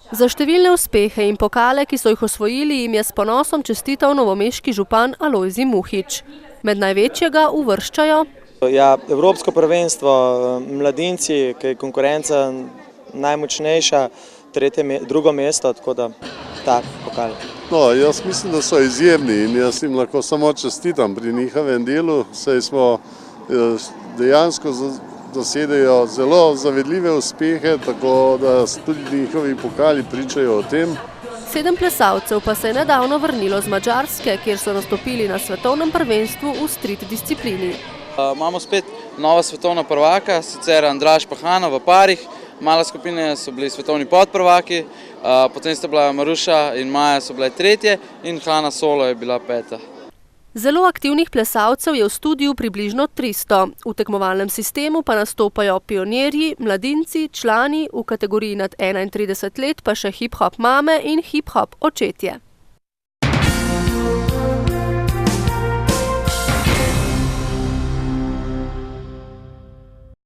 Za številne uspehe in pokale, ki so jih osvojili, jim je s ponosom čestital novomeški župan Alojzij Muhič. Med največjega uvrščajo Evropsko prvenstvo, mladinci, ki je konkurenca najmočnejša, drugo mesto, tako da tak pokal. No, jaz mislim, da so izjemni in jaz jim lahko samo čestitam pri njihovem delu, saj smo dejansko dosedajo zelo zavidljive uspehe, tako da tudi njihovi pokali pričajo o tem. 7 plesalcev pa se je nedavno vrnilo z Madžarske, kjer so nastopili na svetovnem prvenstvu v street disciplini. Imamo spet nova svetovna prvaka, sicer Andraž Pahana v parih, mala skupine so bili svetovni podprvaki, potem sta bila Maruša in Maja so bile tretje in Hana Solo je bila peta. Zelo aktivnih plesalcev je v studiu približno 300. V tekmovalnem sistemu pa nastopajo pionirji, mladinci, člani, v kategoriji nad 31 let pa še hip-hop mame in hip-hop očetje.